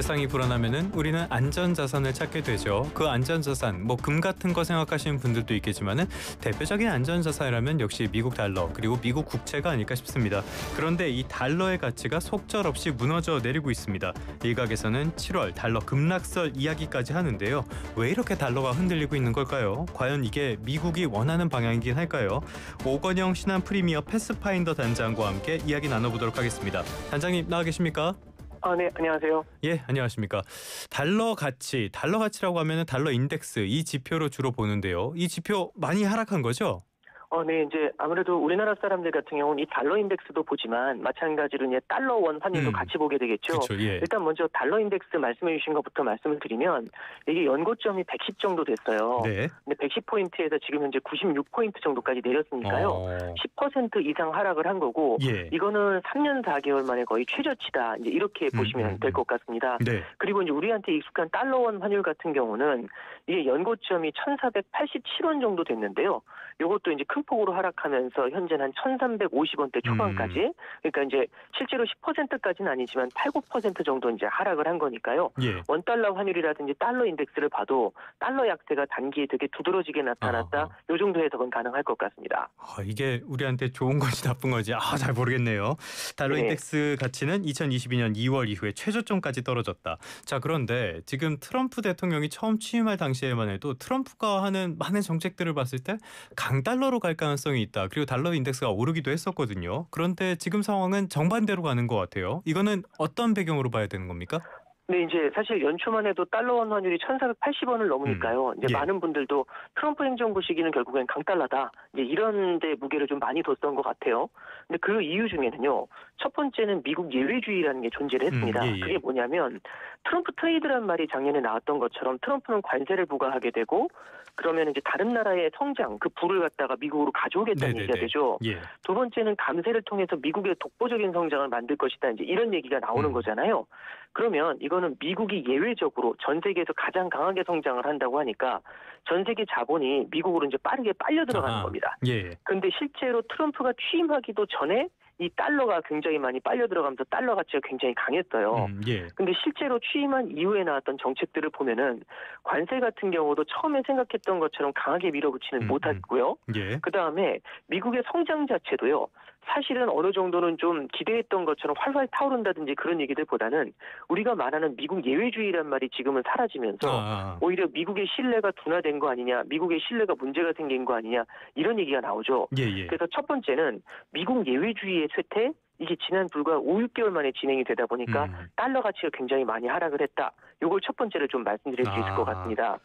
세상이 불안하면은 우리는 안전자산을 찾게 되죠. 그 안전자산, 금 같은 거 생각하시는 분들도 있겠지만은 대표적인 안전자산이라면 역시 미국 달러 그리고 미국 국채가 아닐까 싶습니다. 그런데 이 달러의 가치가 속절없이 무너져 내리고 있습니다. 일각에서는 7월 달러 급락설 이야기까지 하는데요. 왜 이렇게 달러가 흔들리고 있는 걸까요? 과연 이게 미국이 원하는 방향이긴 할까요? 오건영 신한 프리미어 패스파인더 단장과 함께 이야기 나눠보도록 하겠습니다. 단장님 나와 계십니까? 네, 안녕하세요. 예, 안녕하십니까. 달러 가치라고 하면은 달러 인덱스 이 지표로 주로 보는데요. 이 지표 많이 하락한 거죠? 네, 이제 아무래도 우리나라 사람들 같은 경우는 이 달러 인덱스도 보지만 마찬가지로 이제 달러 원 환율도 같이 보게 되겠죠. 그쵸, 예. 일단 먼저 달러 인덱스 말씀해 주신 것부터 말씀을 드리면 이게 연고점이 110 정도 됐어요. 네. 근데 110포인트에서 지금 현재 96포인트 정도까지 내렸으니까요. 10% 이상 하락을 한 거고 예. 이거는 3년 4개월 만에 거의 최저치다. 이제 이렇게 보시면 될 것 같습니다. 네. 그리고 이제 우리한테 익숙한 달러 원 환율 같은 경우는 이게 연고점이 1,487원 정도 됐는데요. 이것도 이제 큰 폭으로 하락하면서 현재는 한 1,350원대 초반까지 그러니까 이제 실제로 10%까지는 아니지만 8, 9% 정도 이제 하락을 한 거니까요. 예. 원달러 환율이라든지 달러 인덱스를 봐도 달러 약세가 단기에 되게 두드러지게 나타났다. 이 정도 해석은 가능할 것 같습니다. 이게 우리한테 좋은 건지 나쁜 건지 잘 모르겠네요. 달러 네. 인덱스 가치는 2022년 2월 이후에 최저점까지 떨어졌다. 자, 그런데 지금 트럼프 대통령이 처음 취임할 당시에만 해도 트럼프가 하는 많은 정책들을 봤을 때 강달러로 갈 가능성이 있다. 그리고 달러 인덱스가 오르기도 했었거든요. 그런데 지금 상황은 정반대로 가는 것 같아요. 이거는 어떤 배경으로 봐야 되는 겁니까? 네, 이제 사실 연초만 해도 달러 원 환율이 1,480원을 넘으니까요. 이제 예. 많은 분들도 트럼프 행정부 시기는 결국엔 강달러다. 이제 이런 데 무게를 좀 많이 뒀던 것 같아요. 근데 그 이유 중에는요. 첫 번째는 미국 예외주의라는 게 존재를 했습니다. 예. 그게 뭐냐면 트럼프 트레이드란 말이 작년에 나왔던 것처럼 트럼프는 관세를 부과하게 되고 그러면 이제 다른 나라의 성장, 그 부를 갖다가 미국으로 가져오겠다는 얘기가 되죠. 예. 두 번째는 감세를 통해서 미국의 독보적인 성장을 만들 것이다. 이제 이런 얘기가 나오는 거잖아요. 그러면 이거는 미국이 예외적으로 전 세계에서 가장 강하게 성장을 한다고 하니까 전 세계 자본이 미국으로 이제 빠르게 빨려 들어가는 겁니다. 예. 그런데 실제로 트럼프가 취임하기도 전에 이 달러가 굉장히 많이 빨려 들어가면서 달러 가치가 굉장히 강했어요. 예. 근데 실제로 취임한 이후에 나왔던 정책들을 보면은 관세 같은 경우도 처음에 생각했던 것처럼 강하게 밀어붙이는 못했고요. 예. 그다음에 미국의 성장 자체도요. 사실은 어느 정도는 좀 기대했던 것처럼 활활 타오른다든지 그런 얘기들보다는 우리가 말하는 미국 예외주의란 말이 지금은 사라지면서 오히려 미국의 신뢰가 둔화된 거 아니냐, 미국의 신뢰가 문제가 생긴 거 아니냐 이런 얘기가 나오죠. 예. 그래서 첫 번째는 미국 예외주의의 쇠퇴, 이게 지난 불과 5, 6개월 만에 진행이 되다 보니까 달러 가치가 굉장히 많이 하락을 했다. 요걸 첫 번째를 좀 말씀드릴 수 있을 것 같습니다.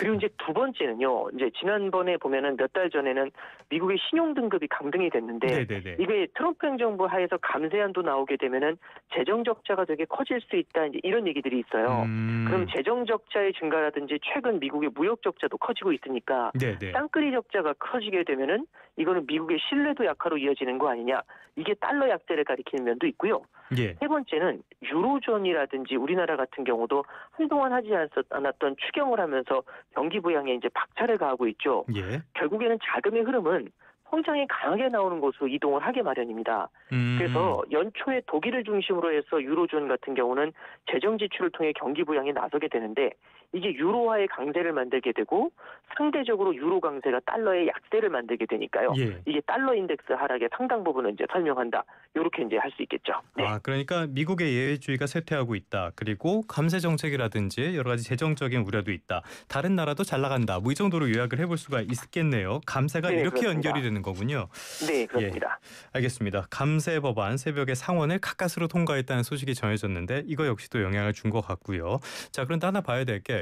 그리고 이제 두 번째는요. 이제 지난번에 보면은 몇 달 전에는 미국의 신용 등급이 강등이 됐는데 이게 트럼프 행정부 하에서 감세안도 나오게 되면은 재정 적자가 되게 커질 수 있다. 이제 이런 얘기들이 있어요. 그럼 재정 적자의 증가라든지 최근 미국의 무역 적자도 커지고 있으니까 땅끌이 적자가 커지게 되면은 이거는 미국의 신뢰도 약화로 이어지는 거 아니냐. 이게 달러 약세를 가리키는 면도 있고요. 세 번째는 유로존이라든지 우리나라 같은 경우도 한동안 하지 않았던 추경을 하면서 경기 부양에 이제 박차를 가하고 있죠. 결국에는 자금의 흐름은 성장이 강하게 나오는 곳으로 이동을 하게 마련입니다. 그래서 연초에 독일을 중심으로 해서 유로존 같은 경우는 재정 지출을 통해 경기 부양에 나서게 되는데 이게 유로화의 강세를 만들게 되고 상대적으로 유로 강세가 달러의 약세를 만들게 되니까요. 이게 달러 인덱스 하락의 상당 부분을 이제 설명한다. 이렇게 이제 할 수 있겠죠. 네. 그러니까 미국의 예외주의가 쇠퇴하고 있다. 그리고 감세 정책이라든지 여러 가지 재정적인 우려도 있다. 다른 나라도 잘 나간다. 이 정도로 요약을 해볼 수가 있겠네요. 감세가 이렇게 그렇습니다. 연결이 되는 거군요. 네, 그렇습니다. 알겠습니다. 감세 법안 새벽에 상원을 가까스로 통과했다는 소식이 전해졌는데 이거 역시도 영향을 준 것 같고요. 자, 그런데 하나 봐야 될 게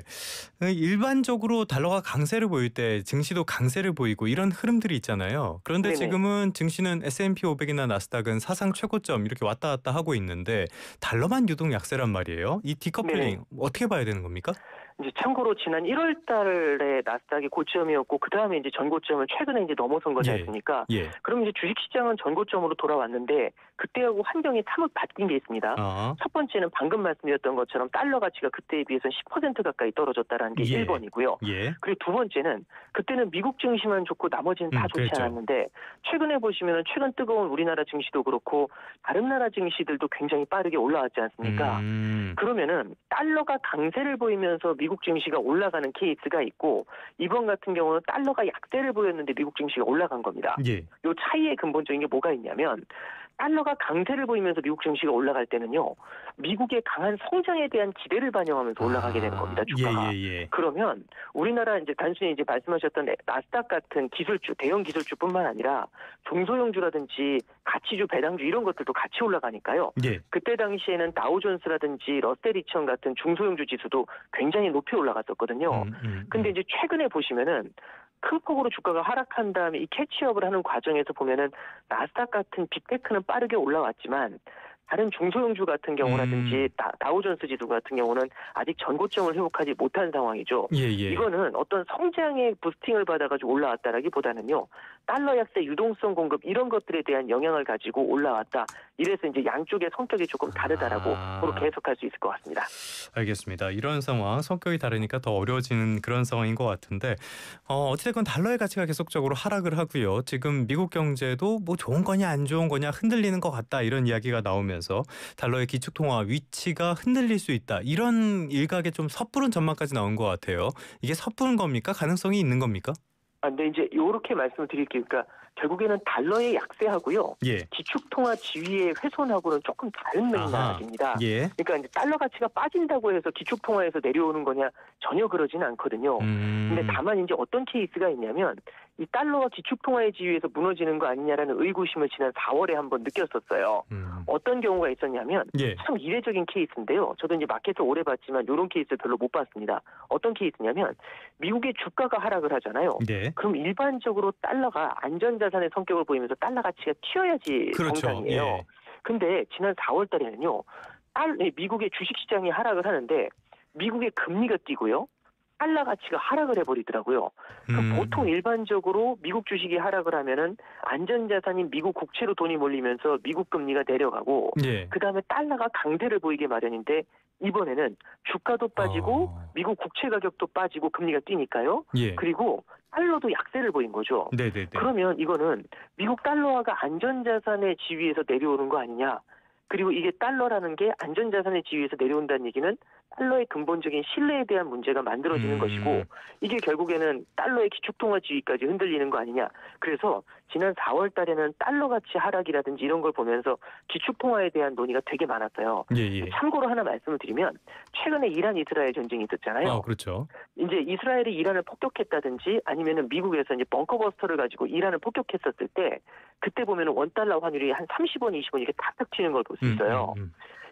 일반적으로 달러가 강세를 보일 때 증시도 강세를 보이고 이런 흐름들이 있잖아요. 그런데 지금은 증시는 S&P 500이나 나스닥은 사상 최고점 이렇게 왔다 갔다 하고 있는데 달러만 유독 약세란 말이에요. 이 디커플링 어떻게 봐야 되는 겁니까? 이제 참고로 지난 1월 달에 나스닥이 고점이었고 그다음에 이제 전고점을 최근에 이제 넘어선 거지 않습니까? 예. 그럼 이제 주식시장은 전고점으로 돌아왔는데 그때하고 환경이 사뭇 바뀐 게 있습니다. 첫 번째는 방금 말씀드렸던 것처럼 달러 가치가 그때에 비해서는 10% 가까이 떨어졌다라는 게 예. 1번이고요. 예. 그리고 두 번째는 그때는 미국 증시만 좋고 나머지는 다 좋지 그랬죠. 않았는데 최근에 보시면은 최근 뜨거운 우리나라 증시도 그렇고 다른 나라 증시들도 굉장히 빠르게 올라왔지 않습니까? 그러면은 달러가 강세를 보이면서 미국 증시가 올라가는 케이스가 있고 이번 같은 경우는 달러가 약세를 보였는데 미국 증시가 올라간 겁니다. 예. 이 차이의 근본적인 게 뭐가 있냐면 달러가 강세를 보이면서 미국 증시가 올라갈 때는요. 미국의 강한 성장에 대한 기대를 반영하면서 올라가게 되는 겁니다. 주가가. 예. 그러면 우리나라 이제 단순히 이제 말씀하셨던 나스닥 같은 기술주, 대형 기술주뿐만 아니라 중소형주라든지 가치주, 배당주 이런 것들도 같이 올라가니까요. 예. 그때 당시에는 다우존스라든지 러셀2000 같은 중소형주 지수도 굉장히 높이 올라갔었거든요. 근데 이제 최근에 보시면은 큰 폭으로 주가가 하락한 다음에 이 캐치업을 하는 과정에서 보면은 나스닥 같은 빅테크는 빠르게 올라왔지만 다른 중소형주 같은 경우라든지 다우존스 지수 같은 경우는 아직 전고점을 회복하지 못한 상황이죠. 예. 이거는 어떤 성장의 부스팅을 받아가지고 올라왔다라기보다는요. 달러 약세, 유동성 공급 이런 것들에 대한 영향을 가지고 올라왔다. 이래서 이제 양쪽의 성격이 조금 다르다라고 그렇게 해석할 수 있을 것 같습니다. 알겠습니다. 이런 상황, 성격이 다르니까 더 어려워지는 그런 상황인 것 같은데 어찌됐건 달러의 가치가 계속적으로 하락을 하고요. 지금 미국 경제도 뭐 좋은 거냐 안 좋은 거냐 흔들리는 것 같다 이런 이야기가 나오면서 달러의 기축통화 위치가 흔들릴 수 있다. 이런 일각의 좀 섣부른 전망까지 나온 것 같아요. 이게 섭부른 겁니까? 가능성이 있는 겁니까? 근데 이제 요렇게 말씀을 드릴게요. 그러니까 결국에는 달러의 약세하고요. 예. 기축통화 지위의 훼손하고는 조금 다른 맥락입니다. 예. 그러니까 이제 달러 가치가 빠진다고 해서 기축통화에서 내려오는 거냐 전혀 그러지는 않거든요. 근데 다만 이제 어떤 케이스가 있냐면 이 달러가 기축통화의 지위에서 무너지는 거 아니냐라는 의구심을 지난 4월에 한번 느꼈었어요. 어떤 경우가 있었냐면 예. 참 이례적인 케이스인데요. 저도 이제 마켓을 오래 봤지만 이런 케이스 별로 못 봤습니다. 어떤 케이스냐면 미국의 주가가 하락을 하잖아요. 네. 그럼 일반적으로 달러가 안전자산의 성격을 보이면서 달러 가치가 튀어야지 그렇죠. 정상이에요. 예. 근데 지난 4월 달에는요. 미국의 주식시장이 하락을 하는데 미국의 금리가 뛰고요. 달러 가치가 하락을 해버리더라고요. 그럼 보통 일반적으로 미국 주식이 하락을 하면은 안전자산인 미국 국채로 돈이 몰리면서 미국 금리가 내려가고 예. 그다음에 달러가 강세를 보이게 마련인데 이번에는 주가도 빠지고 미국 국채 가격도 빠지고 금리가 뛰니까요. 예. 그리고 달러도 약세를 보인 거죠. 네네네. 그러면 이거는 미국 달러화가 안전자산의 지위에서 내려오는 거 아니냐. 그리고 이게 달러라는 게 안전자산의 지위에서 내려온다는 얘기는 달러의 근본적인 신뢰에 대한 문제가 만들어지는 것이고 이게 결국에는 달러의 기축통화 지위까지 흔들리는 거 아니냐. 그래서 지난 4월 달에는 달러 가치 하락이라든지 이런 걸 보면서 기축통화에 대한 논의가 되게 많았어요. 예. 참고로 하나 말씀을 드리면 최근에 이란 이스라엘 전쟁이 있었잖아요. 그렇죠. 이제 이스라엘이 이란을 폭격했다든지 아니면은 미국에서 이제 벙커버스터를 가지고 이란을 폭격했었을 때 그때 보면은 원달러 환율이 한 30원, 20원 이렇게 탁탁 튀는 걸 볼 수 있어요.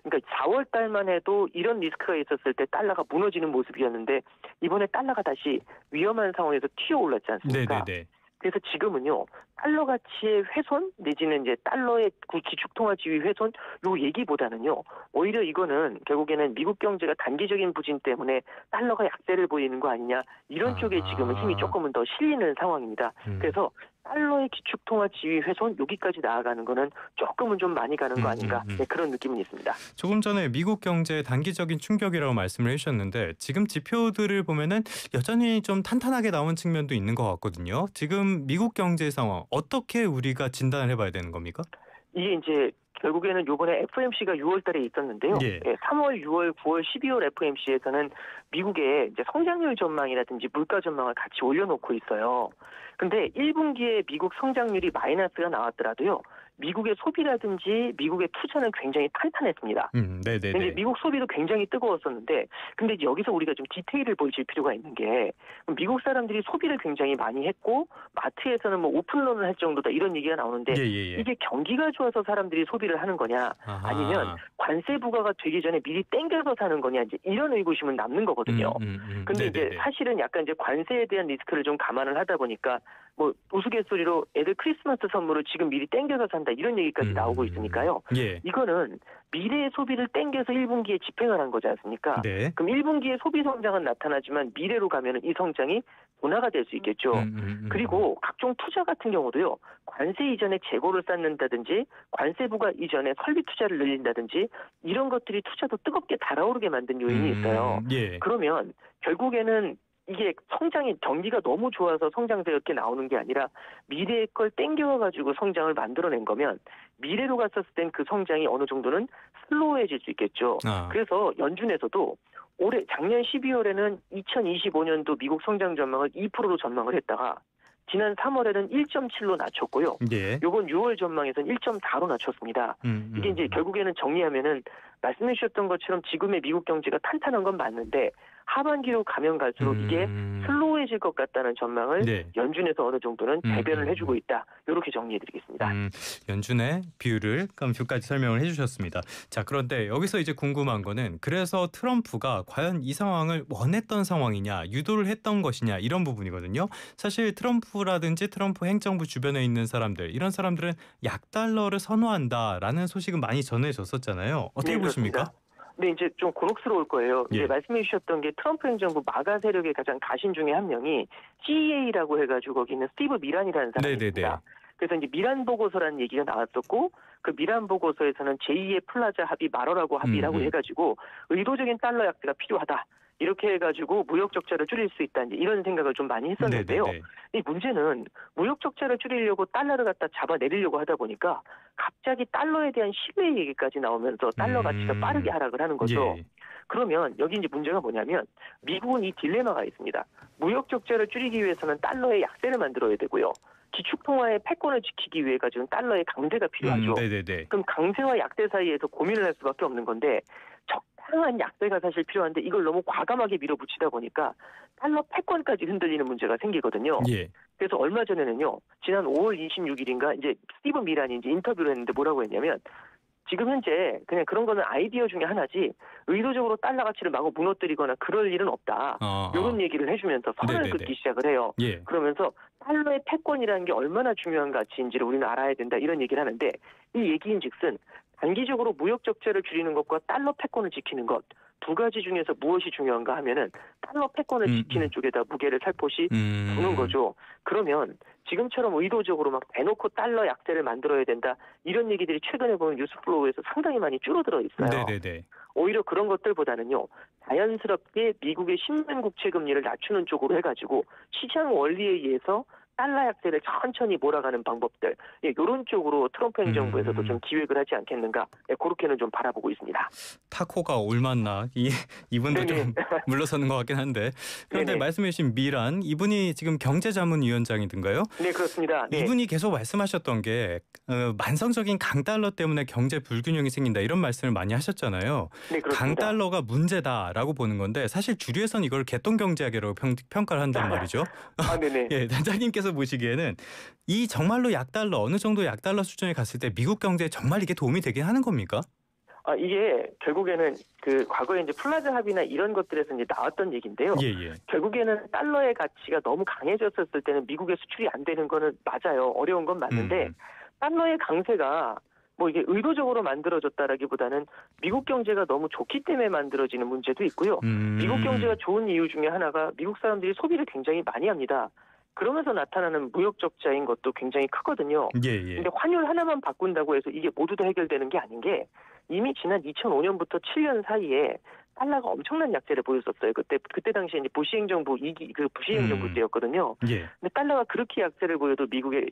그러니까 4월 달만 해도 이런 리스크가 있었을 때 달러가 무너지는 모습이었는데 이번에 달러가 다시 위험한 상황에서 튀어올랐지 않습니까? 네네네. 그래서 지금은요. 달러 가치의 훼손 내지는 이제 달러의 기축통화 지위 훼손 요 얘기보다는요. 오히려 이거는 결국에는 미국 경제가 단기적인 부진 때문에 달러가 약세를 보이는 거 아니냐 이런 쪽에 지금은 힘이 조금은 더 실리는 상황입니다. 그래서 달러의 기축통화 지위 훼손 여기까지 나아가는 거는 조금은 좀 많이 가는 거 아닌가 네, 그런 느낌은 있습니다. 조금 전에 미국 경제의 단기적인 충격이라고 말씀을 해주셨는데 지금 지표들을 보면은 여전히 좀 탄탄하게 나온 측면도 있는 것 같거든요. 지금 미국 경제 상황 어떻게 우리가 진단을 해봐야 되는 겁니까? 이게 이제 결국에는 요번에 FOMC가 6월 달에 있었는데요. 예. 3월, 6월, 9월, 12월 FOMC에서는 미국의 이제 성장률 전망이라든지 물가 전망을 같이 올려놓고 있어요. 근데 1분기에 미국 성장률이 마이너스가 나왔더라도요. 미국의 소비라든지 미국의 투자는 굉장히 탄탄했습니다. 네네네. 이제 미국 소비도 굉장히 뜨거웠었는데, 근데 이제 여기서 우리가 좀 디테일을 보여줄 필요가 있는 게, 미국 사람들이 소비를 굉장히 많이 했고, 마트에서는 뭐 오픈런을 할 정도다 이런 얘기가 나오는데, 예. 이게 경기가 좋아서 사람들이 소비를 하는 거냐, 아니면 관세 부과가 되기 전에 미리 땡겨서 사는 거냐, 이제 이런 의구심은 남는 거거든요. 근데 이제 사실은 약간 이제 관세에 대한 리스크를 좀 감안을 하다 보니까 뭐 우스갯소리로 애들 크리스마스 선물을 지금 미리 땡겨서 산다 이런 얘기까지 나오고 있으니까요. 예. 이거는 미래의 소비를 땡겨서 1분기에 집행을 한 거지 않습니까? 네. 그럼 1분기에 소비 성장은 나타나지만 미래로 가면은 이 성장이 둔화가 될 수 있겠죠. 그리고 각종 투자 같은 경우도요. 관세 이전에 재고를 쌓는다든지 관세부가 이전에 설비 투자를 늘린다든지 이런 것들이 투자도 뜨겁게 달아오르게 만든 요인이 있어요. 예. 그러면 결국에는 이게 성장이 경기가 너무 좋아서 성장세가 이렇게 나오는 게 아니라 미래의 걸 땡겨가지고 성장을 만들어낸 거면 미래로 갔었을 땐 그 성장이 어느 정도는 슬로우해질 수 있겠죠. 그래서 연준에서도 올해 작년 12월에는 2025년도 미국 성장 전망을 2%로 전망을 했다가 지난 3월에는 1.7로 낮췄고요. 예. 요번 6월 전망에서는 1.4로 낮췄습니다. 이게 이제 결국에는 정리하면은 말씀해 주셨던 것처럼 지금의 미국 경제가 탄탄한 건 맞는데 하반기로 가면 갈수록 이게 슬로우해질 것 같다는 전망을 네. 연준에서 어느 정도는 대변을 해주고 있다. 이렇게 정리해드리겠습니다. 연준의 뷰까지 설명을 해주셨습니다. 자, 그런데 여기서 이제 궁금한 거는 그래서 트럼프가 과연 이 상황을 원했던 상황이냐, 유도를 했던 것이냐 이런 부분이거든요. 사실 트럼프라든지 트럼프 행정부 주변에 있는 사람들 이런 사람들은 약달러를 선호한다라는 소식은 많이 전해졌었잖아요. 어떻게 네, 보십니까? 그렇습니다. 네, 이제 좀 곤혹스러울 거예요. 예. 이제 말씀해 주셨던 게 트럼프 행정부 마가 세력의 가장 가신 중에 한 명이 CEA라고 해가지고 거기 있는 스티브 미란이라는 사람입니다. 네네네. 그래서 이제 미란 보고서라는 얘기가 나왔었고 그 미란 보고서에서는 제2의 플라자 합의 말어라고 합의라고 해가지고 의도적인 달러 약세가 필요하다. 이렇게 해가지고 무역 적자를 줄일 수 있다. 이제 이런 생각을 좀 많이 했었는데요. 네네네. 이 문제는 무역 적자를 줄이려고 달러를 갖다 잡아내리려고 하다 보니까 갑자기 달러에 대한 신뢰 얘기까지 나오면서 달러 가치가 빠르게 하락을 하는 거죠. 예. 그러면 여기 이제 문제가 뭐냐면 미국은 이 딜레마가 있습니다. 무역 적자를 줄이기 위해서는 달러의 약세를 만들어야 되고요. 기축통화의 패권을 지키기 위해 가지고는 달러의 강세가 필요하죠. 네네네. 그럼 강세와 약세 사이에서 고민을 할 수밖에 없는 건데 적당한 약세가 사실 필요한데 이걸 너무 과감하게 밀어붙이다 보니까 달러 패권까지 흔들리는 문제가 생기거든요. 예. 그래서 얼마 전에는요. 지난 5월 26일인가 이제 스티븐 미란이 이제 인터뷰를 했는데 뭐라고 했냐면 지금 현재 그냥 그런 거는 아이디어 중에 하나지 의도적으로 달러 가치를 마구 무너뜨리거나 그럴 일은 없다. 이런 얘기를 해주면서 선을 네네네. 긋기 시작을 해요. 예. 그러면서 달러의 패권이라는 게 얼마나 중요한 가치인지를 우리는 알아야 된다 이런 얘기를 하는데 이 얘기인즉슨 단기적으로 무역 적자를 줄이는 것과 달러 패권을 지키는 것 두 가지 중에서 무엇이 중요한가 하면은 달러 패권을 지키는 쪽에다 무게를 살포시 두는 거죠. 그러면 지금처럼 의도적으로 막 대놓고 달러 약세를 만들어야 된다 이런 얘기들이 최근에 보면 뉴스 플로우에서 상당히 많이 줄어들어 있어요. 네네네. 오히려 그런 것들보다는요. 자연스럽게 미국의 10년 국채 금리를 낮추는 쪽으로 해가지고 시장 원리에 의해서 달러 약세를 천천히 몰아가는 방법들 이런 쪽으로 트럼프 행정부에서도 좀 기획을 하지 않겠는가 그렇게는 좀 바라보고 있습니다. 타코가 올맞나 이분도 네네. 좀 물러서는 것 같긴 한데 그런데 네네. 말씀해주신 미란 이분이 지금 경제자문위원장이든가요? 네 그렇습니다. 네. 이분이 계속 말씀하셨던 게 만성적인 강달러 때문에 경제 불균형이 생긴다 이런 말씀을 많이 하셨잖아요. 네 그렇습니다. 강달러가 문제다라고 보는 건데 사실 주류에서는 이걸 개똥경제학이라고 평가를 한단 말이죠. 아 네네. 예, 단장님께서 보시기에는 이 정말로 약달러 어느 정도 약달러 수준에 갔을 때 미국 경제에 정말 이게 도움이 되긴 하는 겁니까? 이게 결국에는 그 과거에 이제 플라자 합의나 이런 것들에서 이제 나왔던 얘기인데요. 예. 결국에는 달러의 가치가 너무 강해졌었을 때는 미국의 수출이 안 되는 거는 맞아요. 어려운 건 맞는데 달러의 강세가 뭐 이게 의도적으로 만들어졌다라기보다는 미국 경제가 너무 좋기 때문에 만들어지는 문제도 있고요. 미국 경제가 좋은 이유 중에 하나가 미국 사람들이 소비를 굉장히 많이 합니다. 그러면서 나타나는 무역 적자인 것도 굉장히 크거든요. 예. 근데 환율 하나만 바꾼다고 해서 이게 모두 다 해결되는 게 아닌 게 이미 지난 2005년부터 7년 사이에 달러가 엄청난 약세를 보였었어요. 그때 당시에 이제 부시 행정부 부시 행정부 때였거든요. 예. 근데 달러가 그렇게 약세를 보여도 미국의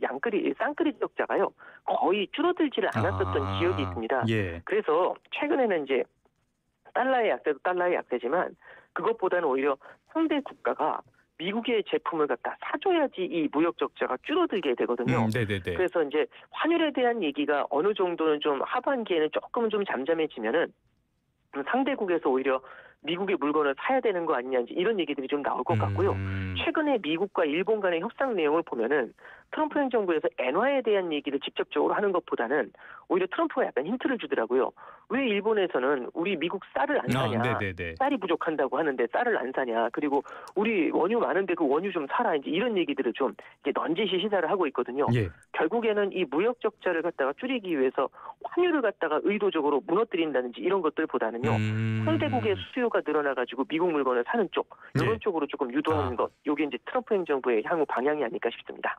쌍끌이 적자가요 거의 줄어들지를 않았었던 기억이 있습니다. 예. 그래서 최근에는 이제 달러의 약세도 달러의 약세지만 그것보다는 오히려 상대 국가가 미국의 제품을 갖다 사줘야지 이 무역 적자가 줄어들게 되거든요. 네네네. 그래서 이제 환율에 대한 얘기가 어느 정도는 좀 하반기에는 조금 좀 잠잠해지면은 상대국에서 오히려 미국의 물건을 사야 되는 거 아니냐 이런 얘기들이 좀 나올 것 같고요. 최근에 미국과 일본 간의 협상 내용을 보면은 트럼프 행정부에서 엔화에 대한 얘기를 직접적으로 하는 것보다는 오히려 트럼프가 약간 힌트를 주더라고요. 왜 일본에서는 우리 미국 쌀을 안 사냐? 네네네. 쌀이 부족한다고 하는데 쌀을 안 사냐? 그리고 우리 원유 많은데 그 원유 좀 사라. 이제 이런 얘기들을 좀 이제 넌지시 시사를 하고 있거든요. 예. 결국에는 이 무역 적자를 갖다가 줄이기 위해서 환율을 갖다가 의도적으로 무너뜨린다든지 이런 것들보다는요. 상대국의 수요가 늘어나가지고 미국 물건을 사는 쪽 이런 예. 쪽으로 조금 유도하는 것. 이게 이제 트럼프 행정부의 향후 방향이 아닐까 싶습니다.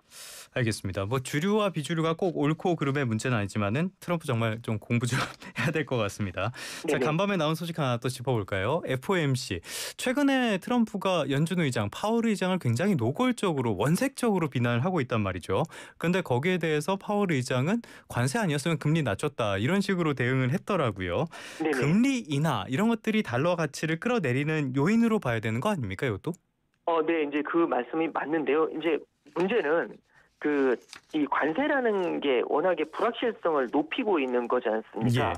알겠습니다. 뭐 주류와 비주류가 꼭 옳고 그름의 문제는 아니지만은 트럼프 정말 좀 공부 좀 해야 될 것 같습니다. 자, 네네. 간밤에 나온 소식 하나 또 짚어볼까요? FOMC. 최근에 트럼프가 연준 의장, 파월 의장을 굉장히 노골적으로 원색적으로 비난을 하고 있단 말이죠. 그런데 거기에 대해서 파월 의장은 관세 아니었으면 금리 낮췄다 이런 식으로 대응을 했더라고요. 네네. 금리 인하 이런 것들이 달러 가치를 끌어내리는 요인으로 봐야 되는 거 아닙니까, 이것도? 네, 이제 그 말씀이 맞는데요. 이제 문제는 이 관세라는 게 워낙에 불확실성을 높이고 있는 거지 않습니까? 예.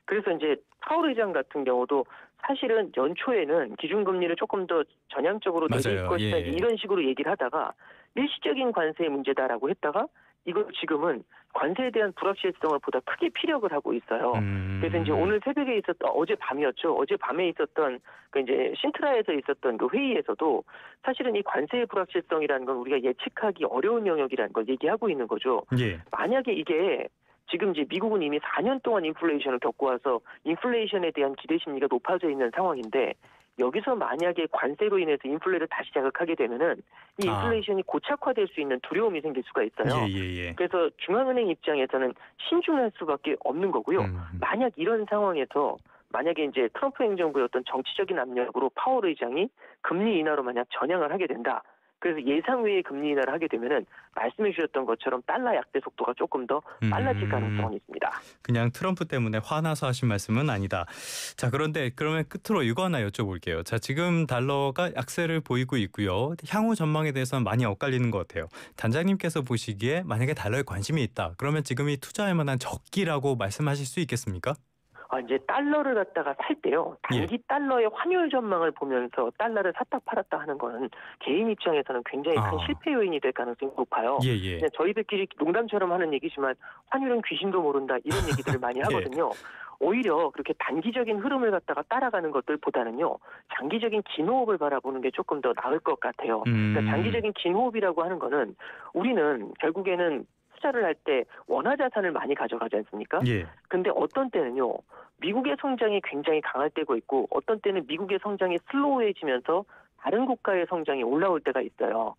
그래서 이제 파월 의장 같은 경우도 사실은 연초에는 기준금리를 조금 더 전향적으로 내릴 맞아요. 것이다 예. 이런 식으로 얘기를 하다가 일시적인 관세의 문제다라고 했다가 이걸 지금은 관세에 대한 불확실성을 보다 크게 피력을 하고 있어요. 그래서 이제 오늘 새벽에 있었던 어젯밤이었죠. 어젯밤에 있었던 그 이제 신트라에서 있었던 그 회의에서도 사실은 이 관세의 불확실성이라는 건 우리가 예측하기 어려운 영역이라는 걸 얘기하고 있는 거죠. 예. 만약에 이게 지금 이제 미국은 이미 4년 동안 인플레이션을 겪고 와서 인플레이션에 대한 기대 심리가 높아져 있는 상황인데 여기서 만약에 관세로 인해서 인플레를 다시 자극하게 되면은 이 인플레이션이 고착화될 수 있는 두려움이 생길 수가 있어요. 예. 그래서 중앙은행 입장에서는 신중할 수밖에 없는 거고요. 만약 이런 상황에서 만약에 이제 트럼프 행정부의 어떤 정치적인 압력으로 파월 의장이 금리 인하로 만약 전향을 하게 된다. 그래서 예상 외의 금리 인하를 하게 되면은 말씀해 주셨던 것처럼 달러 약세 속도가 조금 더 빨라질 가능성은 있습니다. 그냥 트럼프 때문에 화나서 하신 말씀은 아니다. 자, 그런데 그러면 끝으로 이거 하나 여쭤볼게요. 자, 지금 달러가 약세를 보이고 있고요. 향후 전망에 대해서는 많이 엇갈리는 것 같아요. 단장님께서 보시기에 만약에 달러에 관심이 있다. 그러면 지금이 투자할 만한 적기라고 말씀하실 수 있겠습니까? 이제 달러를 갖다가 살 때요. 단기 달러의 환율 전망을 보면서 달러를 샀다 팔았다 하는 거는 개인 입장에서는 굉장히 큰 실패 요인이 될 가능성이 높아요. 예. 그냥 저희들끼리 농담처럼 하는 얘기지만 환율은 귀신도 모른다 이런 얘기들을 많이 하거든요. 오히려 그렇게 단기적인 흐름을 갖다가 따라가는 것들보다는요. 장기적인 긴 호흡을 바라보는 게 조금 더 나을 것 같아요. 그러니까 장기적인 긴 호흡이라고 하는 거는 우리는 결국에는 투자를 할 때 원화 자산을 많이 가져가지 않습니까? 예. 근데 어떤 때는요. 미국의 성장이 굉장히 강할 때가 있고 어떤 때는 미국의 성장이 슬로우해지면서 다른 국가의 성장이 올라올 때가 있어요.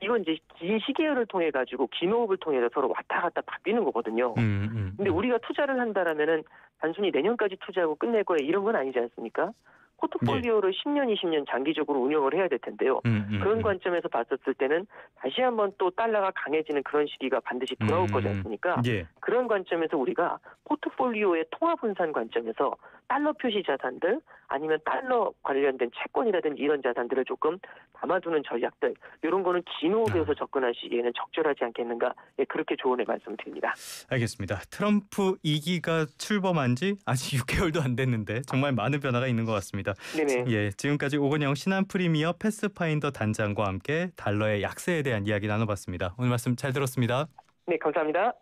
이건 이제 긴 시계열을 통해 가지고 긴 호흡을 통해서 서로 왔다 갔다 바뀌는 거거든요. 근데 우리가 투자를 한다라면은 단순히 내년까지 투자하고 끝낼 거야 이런 건 아니지 않습니까? 포트폴리오를 10년, 20년 장기적으로 운영을 해야 될 텐데요. 그런 관점에서 봤었을 때는 다시 한번 또 달러가 강해지는 그런 시기가 반드시 돌아올 거지 않습니까? 예. 그런 관점에서 우리가 포트폴리오의 통화 분산 관점에서 달러 표시 자산들 아니면 달러 관련된 채권이라든지 이런 자산들을 조금 담아두는 전략들 이런 거는 긴 호흡에서 접근하시기에는 적절하지 않겠는가 그렇게 조언을 말씀드립니다. 알겠습니다. 트럼프 2기가 출범한 지 아직 6개월도 안 됐는데 정말 많은 변화가 있는 것 같습니다. 네네. 예, 지금까지 오건영 신한 프리미어 패스파인더 단장과 함께 달러의 약세에 대한 이야기 나눠봤습니다. 오늘 말씀 잘 들었습니다. 네, 감사합니다.